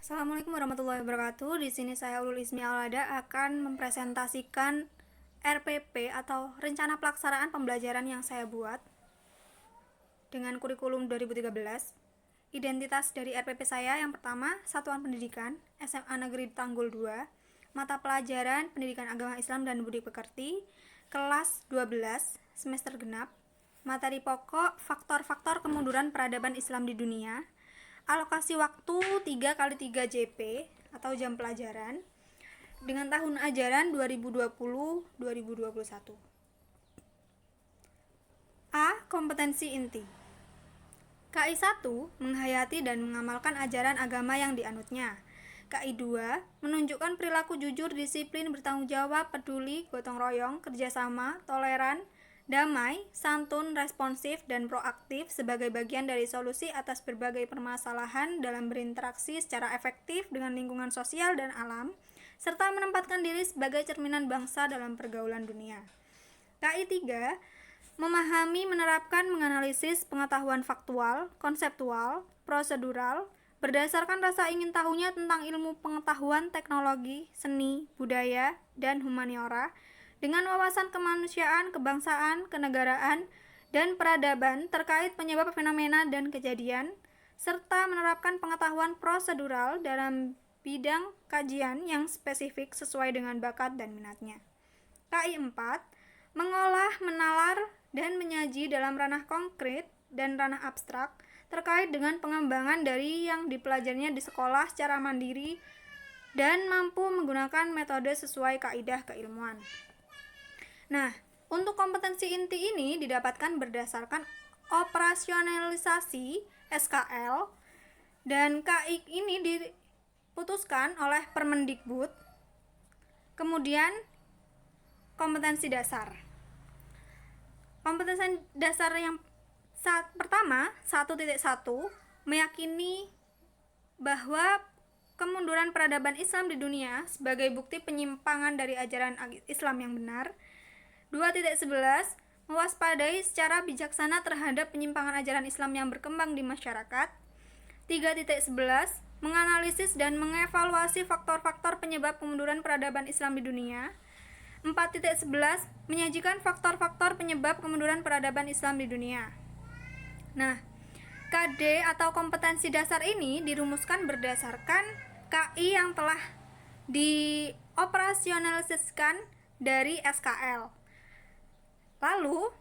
Assalamualaikum warahmatullahi wabarakatuh. Di sini saya Ulul Ismi Aulada akan mempresentasikan RPP atau Rencana Pelaksanaan Pembelajaran yang saya buat dengan kurikulum 2013. Identitas dari RPP saya yang pertama, Satuan Pendidikan SMA Negeri Tanggul 2, mata pelajaran Pendidikan Agama Islam dan Budi Pekerti, kelas 12, semester genap, materi pokok faktor-faktor kemunduran peradaban Islam di dunia, alokasi waktu 3x3 JP atau jam pelajaran dengan tahun ajaran 2020-2021. A. Kompetensi inti. KI 1 menghayati dan mengamalkan ajaran agama yang dianutnya. KI 2 menunjukkan perilaku jujur, disiplin, bertanggung jawab, peduli, gotong royong, kerjasama, toleran, damai, santun, responsif, dan proaktif sebagai bagian dari solusi atas berbagai permasalahan dalam berinteraksi secara efektif dengan lingkungan sosial dan alam, serta menempatkan diri sebagai cerminan bangsa dalam pergaulan dunia. KI 3 memahami, menerapkan, menganalisis pengetahuan faktual, konseptual, prosedural, berdasarkan rasa ingin tahunya tentang ilmu pengetahuan, teknologi, seni, budaya, dan humaniora, dengan wawasan kemanusiaan, kebangsaan, kenegaraan, dan peradaban terkait penyebab fenomena dan kejadian, serta menerapkan pengetahuan prosedural dalam bidang kajian yang spesifik sesuai dengan bakat dan minatnya. KI 4 mengolah, menalar, dan menyaji dalam ranah konkret dan ranah abstrak terkait dengan pengembangan dari yang dipelajarinya di sekolah secara mandiri dan mampu menggunakan metode sesuai kaidah keilmuan. Nah, untuk kompetensi inti ini didapatkan berdasarkan operasionalisasi SKL, dan KI ini diputuskan oleh Permendikbud. Kemudian kompetensi dasar. Kompetensi dasar yang pertama, 1.1, meyakini bahwa kemunduran peradaban Islam di dunia sebagai bukti penyimpangan dari ajaran Islam yang benar. 2.11, mewaspadai secara bijaksana terhadap penyimpangan ajaran Islam yang berkembang di masyarakat. 3.11, menganalisis dan mengevaluasi faktor-faktor penyebab kemunduran peradaban Islam di dunia. 4.11, menyajikan faktor-faktor penyebab kemunduran peradaban Islam di dunia. Nah, KD atau kompetensi dasar ini dirumuskan berdasarkan KI yang telah dioperasionalisasikan dari SKL. Lalu,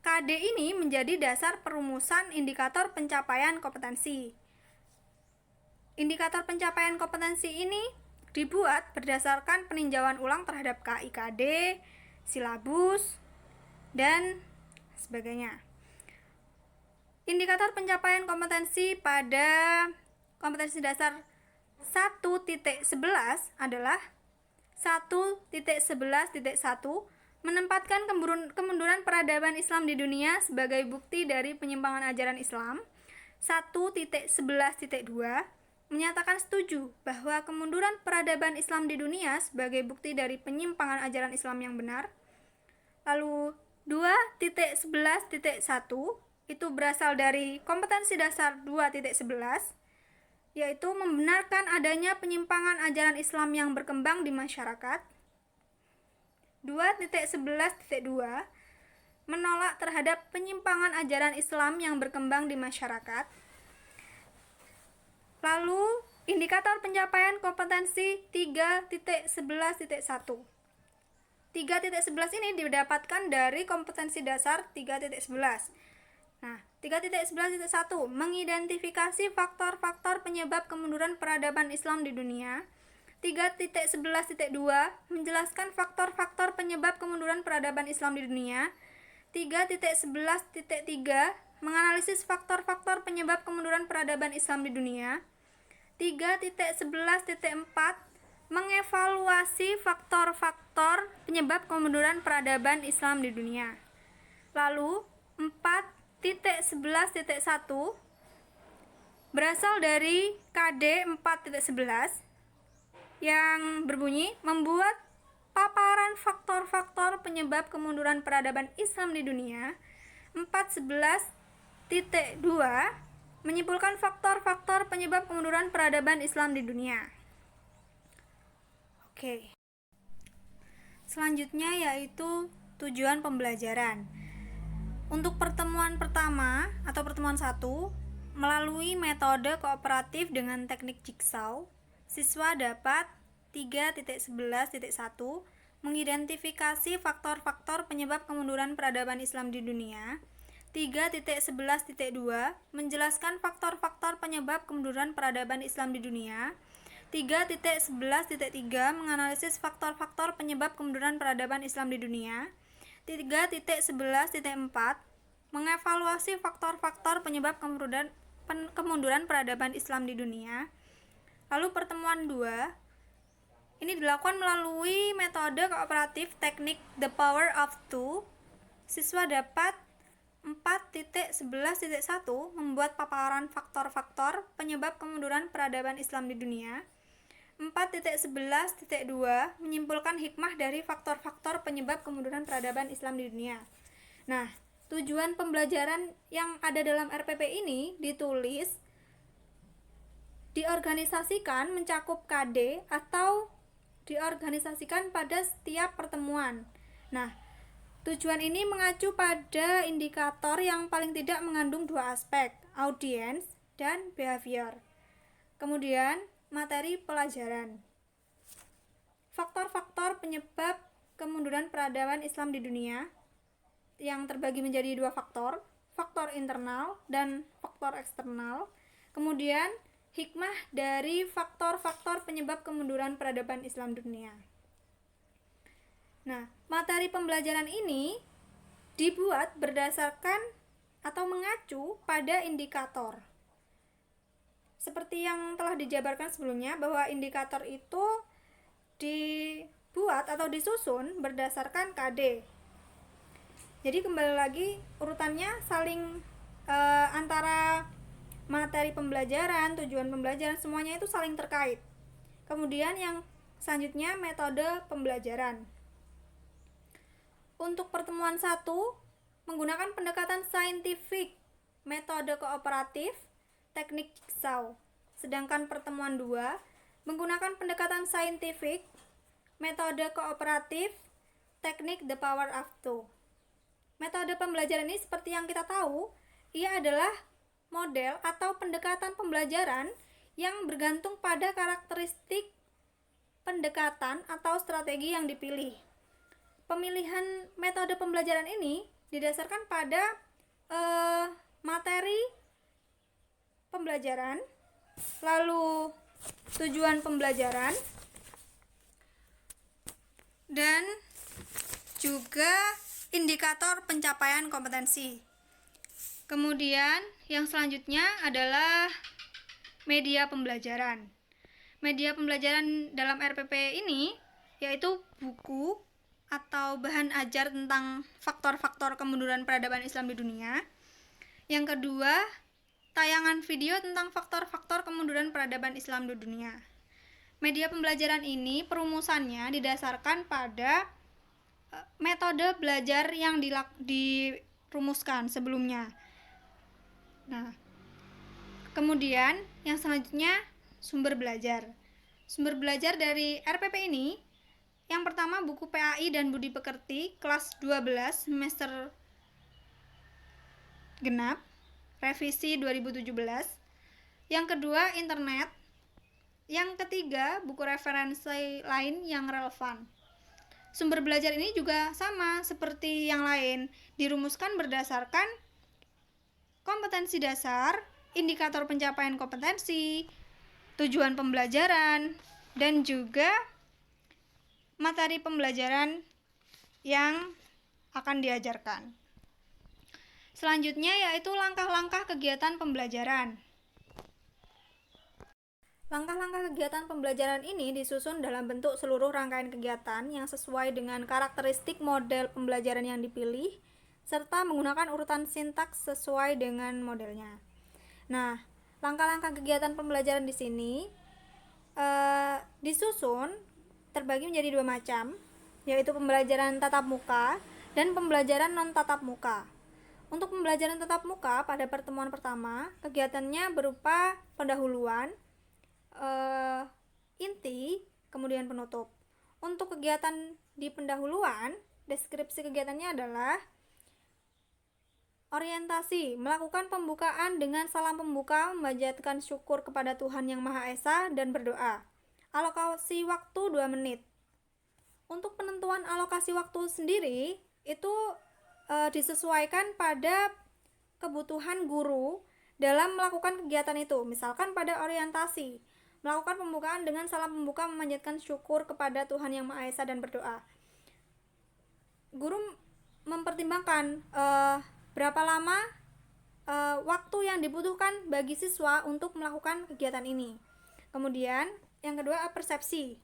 KD ini menjadi dasar perumusan indikator pencapaian kompetensi. Indikator pencapaian kompetensi ini dibuat berdasarkan peninjauan ulang terhadap KIKD, silabus, dan sebagainya. Indikator pencapaian kompetensi pada kompetensi dasar 1.11 adalah 1.11.1 menempatkan kemunduran peradaban Islam di dunia sebagai bukti dari penyimpangan ajaran Islam. 1.11.2 menyatakan setuju bahwa kemunduran peradaban Islam di dunia sebagai bukti dari penyimpangan ajaran Islam yang benar. Lalu 2.11.1 itu berasal dari kompetensi dasar 2.11, yaitu membenarkan adanya penyimpangan ajaran Islam yang berkembang di masyarakat. 2.11.2 menolak terhadap penyimpangan ajaran Islam yang berkembang di masyarakat. Lalu, indikator pencapaian kompetensi 3.11.1. 3.11 ini didapatkan dari kompetensi dasar 3.11. Nah, 3.11.1 mengidentifikasi faktor-faktor penyebab kemunduran peradaban Islam di dunia. 3.11.2 menjelaskan faktor-faktor penyebab kemunduran peradaban Islam di dunia. 3.11.3 menganalisis faktor-faktor penyebab kemunduran peradaban Islam di dunia. 3.11.4 mengevaluasi faktor-faktor penyebab kemunduran peradaban Islam di dunia. Lalu 4.11.1 berasal dari KD 4.11 yang berbunyi membuat paparan faktor-faktor penyebab kemunduran peradaban Islam di dunia. 4.11.2 Menyimpulkan faktor-faktor penyebab kemunduran peradaban Islam di dunia. Oke. Selanjutnya yaitu tujuan pembelajaran. Untuk pertemuan pertama atau pertemuan 1, melalui metode kooperatif dengan teknik jigsaw, siswa dapat 3.11.1 mengidentifikasi faktor-faktor penyebab kemunduran peradaban Islam di dunia. 3.11.2 menjelaskan faktor-faktor penyebab kemunduran peradaban Islam di dunia. 3.11.3 menganalisis faktor-faktor penyebab kemunduran peradaban Islam di dunia. 3.11.4 mengevaluasi faktor-faktor penyebab kemunduran peradaban Islam di dunia. Lalu pertemuan 2 ini dilakukan melalui metode kooperatif teknik The Power of Two. Siswa dapat 4.11.1 membuat paparan faktor-faktor penyebab kemunduran peradaban Islam di dunia. 4.11.2 menyimpulkan hikmah dari faktor-faktor penyebab kemunduran peradaban Islam di dunia. Nah, tujuan pembelajaran yang ada dalam RPP ini ditulis, diorganisasikan mencakup KD atau diorganisasikan pada setiap pertemuan. Nah, tujuan ini mengacu pada indikator yang paling tidak mengandung dua aspek, audience dan behavior. Kemudian, materi pelajaran. Faktor-faktor penyebab kemunduran peradaban Islam di dunia yang terbagi menjadi dua faktor, faktor internal dan faktor eksternal. Kemudian, hikmah dari faktor-faktor penyebab kemunduran peradaban Islam dunia. Nah, materi pembelajaran ini dibuat berdasarkan atau mengacu pada indikator. Seperti yang telah dijabarkan sebelumnya, bahwa indikator itu dibuat atau disusun berdasarkan KD. Jadi kembali lagi urutannya saling antara materi pembelajaran, tujuan pembelajaran, semuanya itu saling terkait. Kemudian yang selanjutnya metode pembelajaran. Untuk pertemuan 1 menggunakan pendekatan saintifik, metode kooperatif, teknik jigsaw. Sedangkan pertemuan 2 menggunakan pendekatan saintifik, metode kooperatif, teknik The Power of Two. Metode pembelajaran ini seperti yang kita tahu, ia adalah model atau pendekatan pembelajaran yang bergantung pada karakteristik pendekatan atau strategi yang dipilih. Pemilihan metode pembelajaran ini didasarkan pada materi pembelajaran, lalu tujuan pembelajaran, dan juga indikator pencapaian kompetensi. Kemudian yang selanjutnya adalah media pembelajaran. Media pembelajaran dalam RPP ini yaitu buku atau bahan ajar tentang faktor-faktor kemunduran peradaban Islam di dunia. Yang kedua, tayangan video tentang faktor-faktor kemunduran peradaban Islam di dunia. Media pembelajaran ini perumusannya didasarkan pada metode belajar yang dirumuskan sebelumnya. Nah, kemudian yang selanjutnya sumber belajar. Sumber belajar dari RPP ini yang pertama buku PAI dan Budi Pekerti kelas 12 semester genap revisi 2017. Yang kedua internet. Yang ketiga buku referensi lain yang relevan. Sumber belajar ini juga sama seperti yang lain, dirumuskan berdasarkan kompetensi dasar, indikator pencapaian kompetensi, tujuan pembelajaran, dan juga materi pembelajaran yang akan diajarkan. Selanjutnya yaitu langkah-langkah kegiatan pembelajaran. Langkah-langkah kegiatan pembelajaran ini disusun dalam bentuk seluruh rangkaian kegiatan yang sesuai dengan karakteristik model pembelajaran yang dipilih, serta menggunakan urutan sintaks sesuai dengan modelnya. Nah, langkah-langkah kegiatan pembelajaran di sini disusun terbagi menjadi dua macam, yaitu pembelajaran tatap muka dan pembelajaran non tatap muka. Untuk pembelajaran tatap muka pada pertemuan pertama, kegiatannya berupa pendahuluan, inti, kemudian penutup. Untuk kegiatan di pendahuluan, deskripsi kegiatannya adalah orientasi, melakukan pembukaan dengan salam pembuka, memanjatkan syukur kepada Tuhan Yang Maha Esa, dan berdoa. Alokasi waktu 2 menit. Untuk penentuan alokasi waktu sendiri, itu disesuaikan pada kebutuhan guru dalam melakukan kegiatan itu. Misalkan pada orientasi, melakukan pembukaan dengan salam pembuka, memanjatkan syukur kepada Tuhan Yang Maha Esa, dan berdoa. Guru mempertimbangkan berapa lama waktu yang dibutuhkan bagi siswa untuk melakukan kegiatan ini. Kemudian yang kedua, persepsi,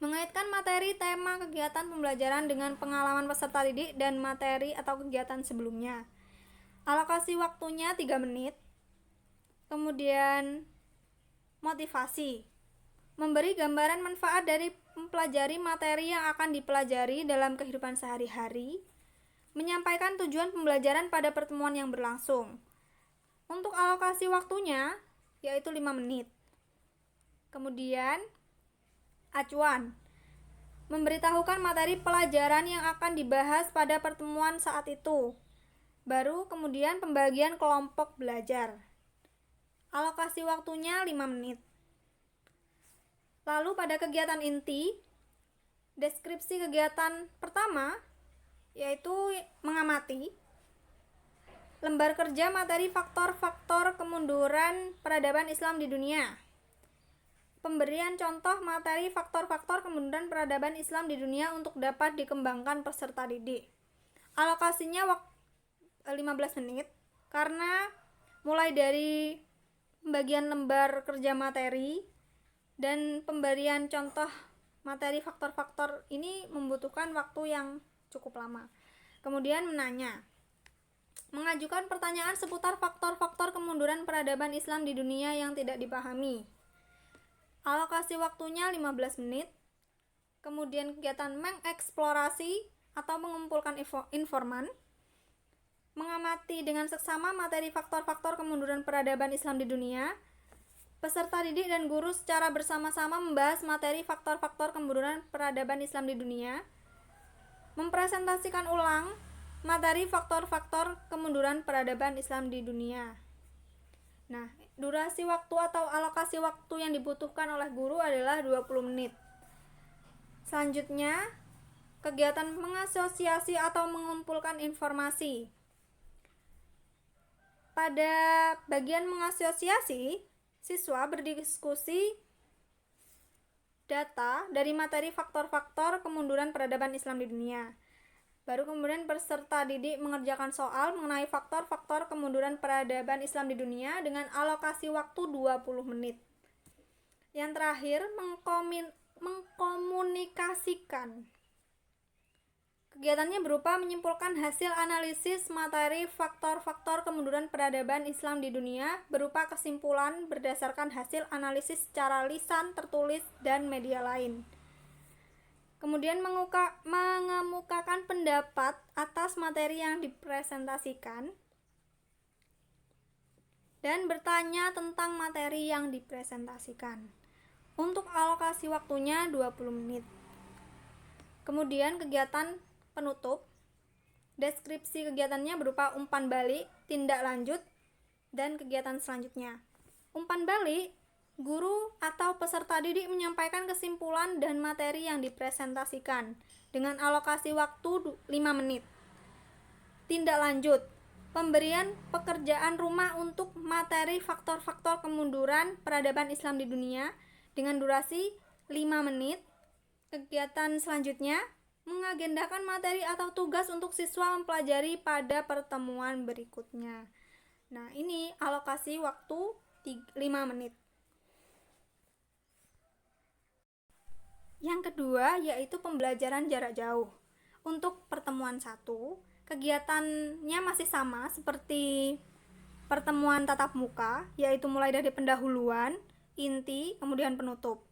mengaitkan materi tema kegiatan pembelajaran dengan pengalaman peserta didik dan materi atau kegiatan sebelumnya. Alokasi waktunya 3 menit. Kemudian motivasi, memberi gambaran manfaat dari mempelajari materi yang akan dipelajari dalam kehidupan sehari-hari. Menyampaikan tujuan pembelajaran pada pertemuan yang berlangsung. Untuk alokasi waktunya yaitu 5 menit. Kemudian acuan, memberitahukan materi pelajaran yang akan dibahas pada pertemuan saat itu. Baru kemudian pembagian kelompok belajar. Alokasi waktunya 5 menit. Lalu pada kegiatan inti, deskripsi kegiatan pertama yaitu mengamati, lembar kerja materi faktor-faktor kemunduran peradaban Islam di dunia. Pemberian contoh materi faktor-faktor kemunduran peradaban Islam di dunia untuk dapat dikembangkan peserta didik. Alokasinya 15 menit karena mulai dari pembagian lembar kerja materi dan pemberian contoh materi faktor-faktor ini membutuhkan waktu yang cukup lama. Kemudian mengajukan pertanyaan seputar faktor-faktor kemunduran peradaban Islam di dunia yang tidak dipahami. Alokasi waktunya 15 menit. Kemudian kegiatan mengeksplorasi atau mengumpulkan informan, mengamati dengan seksama materi faktor-faktor kemunduran peradaban Islam di dunia. Peserta didik dan guru secara bersama-sama membahas materi faktor-faktor kemunduran peradaban Islam di dunia. Mempresentasikan ulang materi faktor-faktor kemunduran peradaban Islam di dunia. Nah, durasi waktu atau alokasi waktu yang dibutuhkan oleh guru adalah 20 menit. Selanjutnya, kegiatan mengasosiasi atau mengumpulkan informasi. Pada bagian mengasosiasi, siswa berdiskusi data dari materi faktor-faktor kemunduran peradaban Islam di dunia. Baru kemudian peserta didik mengerjakan soal mengenai faktor-faktor kemunduran peradaban Islam di dunia dengan alokasi waktu 20 menit. Yang terakhir, mengkomunikasikan. Kegiatannya berupa menyimpulkan hasil analisis materi faktor-faktor kemunduran peradaban Islam di dunia berupa kesimpulan berdasarkan hasil analisis secara lisan, tertulis, dan media lain. Kemudian mengemukakan pendapat atas materi yang dipresentasikan dan bertanya tentang materi yang dipresentasikan. Untuk alokasi waktunya 20 menit. Kemudian kegiatan penutup, deskripsi kegiatannya berupa umpan balik, tindak lanjut, dan kegiatan selanjutnya. Umpan balik, guru atau peserta didik menyampaikan kesimpulan dan materi yang dipresentasikan dengan alokasi waktu 5 menit. Tindak lanjut, pemberian pekerjaan rumah untuk materi faktor-faktor kemunduran peradaban Islam di dunia dengan durasi 5 menit. Kegiatan selanjutnya, mengagendakan materi atau tugas untuk siswa mempelajari pada pertemuan berikutnya. Nah, ini alokasi waktu 5 menit. Yang kedua yaitu pembelajaran jarak jauh. Untuk pertemuan 1, kegiatannya masih sama seperti pertemuan tatap muka, yaitu mulai dari pendahuluan, inti, kemudian penutup.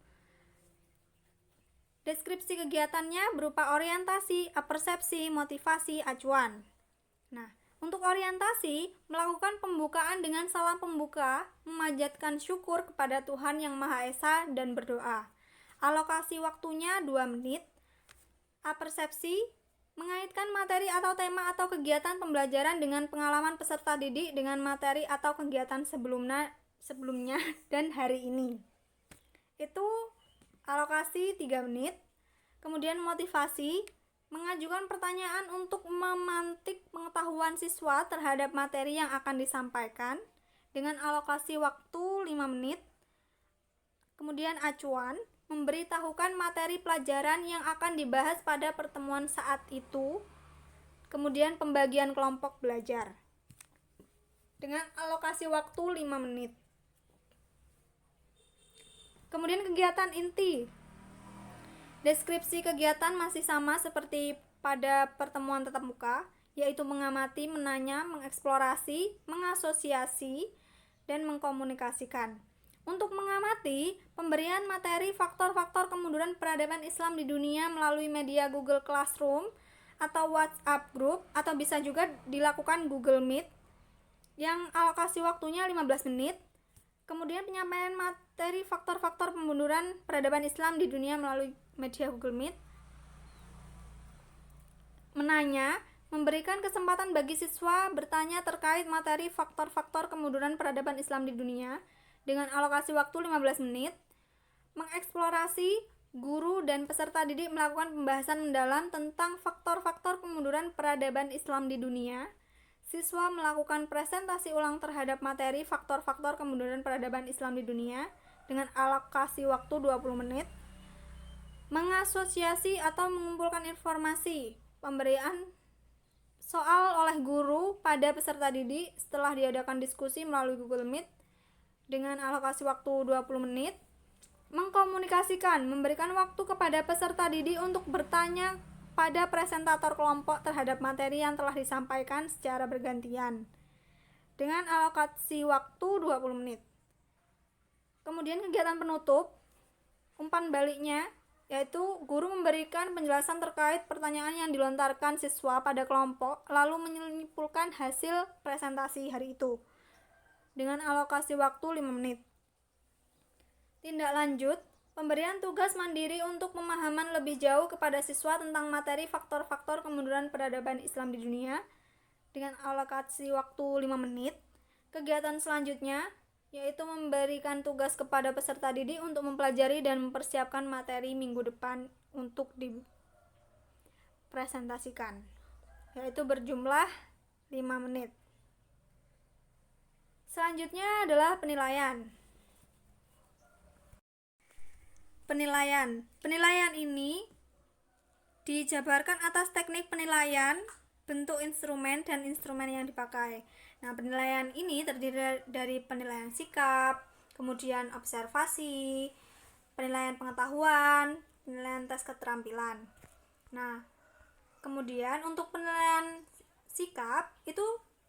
Deskripsi kegiatannya berupa orientasi, persepsi, motivasi, acuan. Nah, Untuk orientasi, melakukan pembukaan dengan salam pembuka, memanjatkan syukur kepada Tuhan Yang Maha Esa dan berdoa. Alokasi waktunya 2 menit. Apersepsi, mengaitkan materi atau tema atau kegiatan pembelajaran dengan pengalaman peserta didik dengan materi atau kegiatan sebelumnya dan hari ini. Itu alokasi 3 menit. Kemudian motivasi, mengajukan pertanyaan untuk memantik pengetahuan siswa terhadap materi yang akan disampaikan dengan alokasi waktu 5 menit. Kemudian acuan, memberitahukan materi pelajaran yang akan dibahas pada pertemuan saat itu. Kemudian pembagian kelompok belajar dengan alokasi waktu 5 menit. Kemudian kegiatan inti. Deskripsi kegiatan masih sama seperti pada pertemuan tatap muka, yaitu mengamati, menanya, mengeksplorasi, mengasosiasi, dan mengkomunikasikan. Untuk mengamati, pemberian materi faktor-faktor kemunduran peradaban Islam di dunia melalui media Google Classroom atau WhatsApp Group, atau bisa juga dilakukan Google Meet yang alokasi waktunya 15 menit. Kemudian penyampaian materi faktor-faktor kemunduran peradaban Islam di dunia melalui media Google Meet. Menanya, memberikan kesempatan bagi siswa bertanya terkait materi faktor-faktor kemunduran peradaban Islam di dunia dengan alokasi waktu 15 menit. Mengeksplorasi, guru dan peserta didik melakukan pembahasan mendalam tentang faktor-faktor kemunduran peradaban Islam di dunia. Siswa melakukan presentasi ulang terhadap materi faktor-faktor kemunduran peradaban Islam di dunia dengan alokasi waktu 20 menit. Mengasosiasi atau mengumpulkan informasi, pemberian soal oleh guru pada peserta didik setelah diadakan diskusi melalui Google Meet dengan alokasi waktu 20 menit. Mengkomunikasikan, memberikan waktu kepada peserta didik untuk bertanya pada presentator kelompok terhadap materi yang telah disampaikan secara bergantian dengan alokasi waktu 20 menit. Kemudian kegiatan penutup, umpan baliknya, yaitu guru memberikan penjelasan terkait pertanyaan yang dilontarkan siswa pada kelompok, lalu menyimpulkan hasil presentasi hari itu dengan alokasi waktu 5 menit. Tindak lanjut, pemberian tugas mandiri untuk pemahaman lebih jauh kepada siswa tentang materi faktor-faktor kemunduran peradaban Islam di dunia dengan alokasi waktu 5 menit. Kegiatan selanjutnya yaitu memberikan tugas kepada peserta didik untuk mempelajari dan mempersiapkan materi minggu depan untuk dipresentasikan, yaitu berjumlah 5 menit. Selanjutnya adalah penilaian. Penilaian ini dijabarkan atas teknik penilaian, bentuk instrumen, dan instrumen yang dipakai. Nah, penilaian ini terdiri dari penilaian sikap, kemudian observasi, penilaian pengetahuan, penilaian tes keterampilan. Nah, kemudian untuk penilaian sikap itu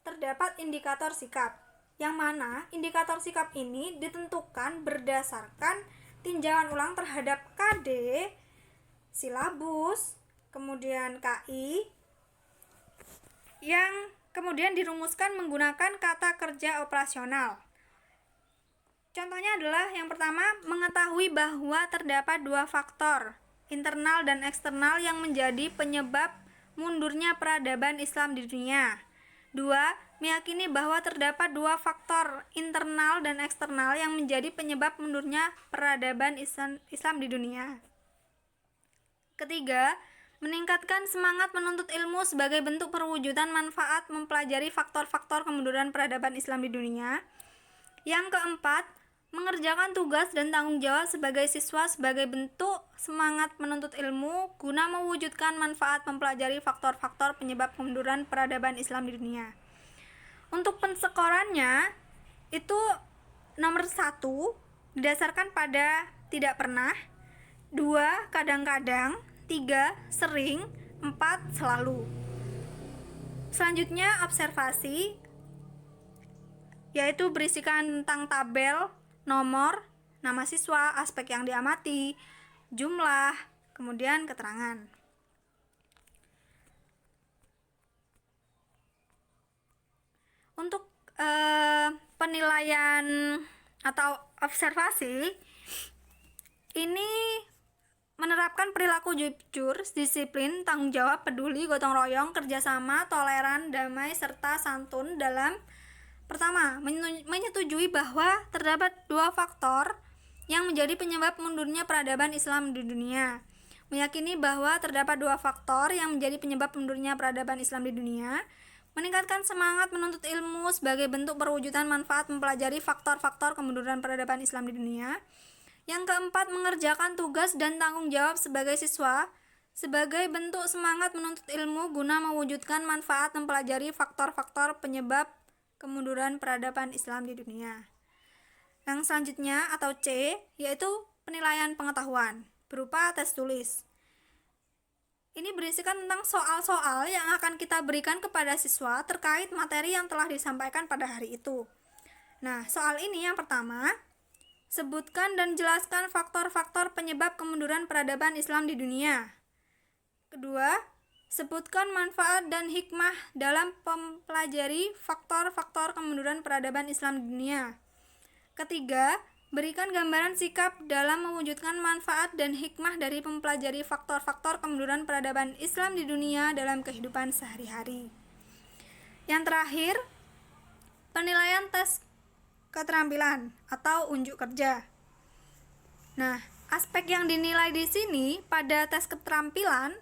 terdapat indikator sikap, yang mana indikator sikap ini ditentukan berdasarkan tinjauan ulang terhadap KD, silabus, kemudian KI, yang kemudian dirumuskan menggunakan kata kerja operasional. Contohnya adalah yang pertama, mengetahui bahwa terdapat 2 faktor, internal dan eksternal, yang menjadi penyebab mundurnya peradaban Islam di dunia. 2. Meyakini bahwa terdapat 2 faktor, internal dan eksternal, yang menjadi penyebab mundurnya peradaban Islam di dunia. Ketiga, meningkatkan semangat menuntut ilmu sebagai bentuk perwujudan manfaat mempelajari faktor-faktor kemunduran peradaban Islam di dunia. Yang keempat, mengerjakan tugas dan tanggung jawab sebagai siswa sebagai bentuk semangat menuntut ilmu guna mewujudkan manfaat mempelajari faktor-faktor penyebab kemunduran peradaban Islam di dunia. Untuk penskorannya itu nomor 1 didasarkan pada tidak pernah, 2 kadang-kadang, 3 sering, 4 selalu. Selanjutnya observasi, yaitu berisikan tentang tabel, nomor, nama siswa, aspek yang diamati, jumlah, kemudian keterangan. Untuk penilaian atau observasi ini menerapkan perilaku jujur, disiplin, tanggung jawab, peduli, gotong royong, kerjasama, toleran, damai, serta santun dalam pertama, menyetujui bahwa terdapat dua faktor yang menjadi penyebab mundurnya peradaban Islam di dunia. Meyakini bahwa terdapat dua faktor yang menjadi penyebab mundurnya peradaban Islam di dunia. Meningkatkan semangat menuntut ilmu sebagai bentuk perwujudan manfaat mempelajari faktor-faktor kemunduran peradaban Islam di dunia. Yang keempat, mengerjakan tugas dan tanggung jawab sebagai siswa sebagai bentuk semangat menuntut ilmu guna mewujudkan manfaat mempelajari faktor-faktor penyebab kemunduran peradaban Islam di dunia. Yang selanjutnya atau C, yaitu penilaian pengetahuan berupa tes tulis. Ini berisikan tentang soal-soal yang akan kita berikan kepada siswa terkait materi yang telah disampaikan pada hari itu. Nah, soal ini yang pertama, sebutkan dan jelaskan faktor-faktor penyebab kemunduran peradaban Islam di dunia. Kedua, sebutkan manfaat dan hikmah dalam mempelajari faktor-faktor kemunduran peradaban Islam di dunia. Ketiga, berikan gambaran sikap dalam mewujudkan manfaat dan hikmah dari mempelajari faktor-faktor kemunduran peradaban Islam di dunia dalam kehidupan sehari-hari. Yang terakhir, penilaian tes keterampilan atau unjuk kerja. Nah, aspek yang dinilai di sini pada tes keterampilan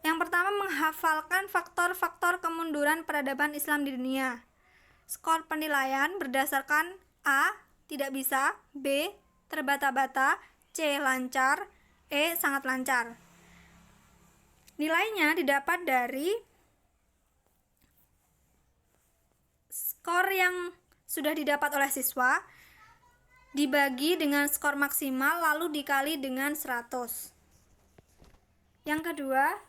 yang pertama, menghafalkan faktor-faktor kemunduran peradaban Islam di dunia. Skor penilaian berdasarkan A. Tidak bisa, B. Terbata-bata, C. Lancar, E. Sangat lancar. Nilainya didapat dari skor yang sudah didapat oleh siswa dibagi dengan skor maksimal lalu dikali dengan 100. Yang kedua,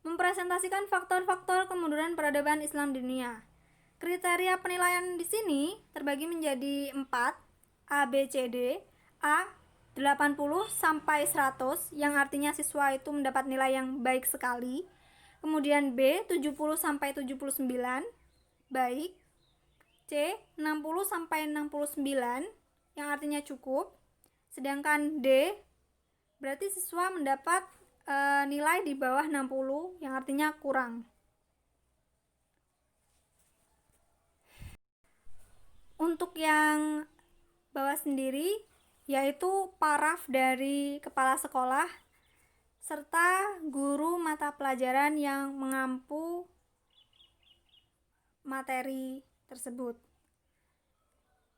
mempresentasikan faktor-faktor kemunduran peradaban Islam di dunia. Kriteria penilaian di sini terbagi menjadi 4, A, B, C, D. A 80 sampai 100 yang artinya siswa itu mendapat nilai yang baik sekali. Kemudian B 70 sampai 79 baik. C 60 sampai 69 yang artinya cukup. Sedangkan D berarti siswa mendapat nilai di bawah 60 yang artinya kurang. Untuk yang bawah sendiri yaitu paraf dari kepala sekolah serta guru mata pelajaran yang mengampu materi tersebut.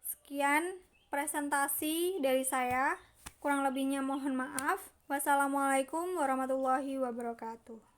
Sekian presentasi dari saya, kurang lebihnya mohon maaf. Wassalamualaikum warahmatullahi wabarakatuh.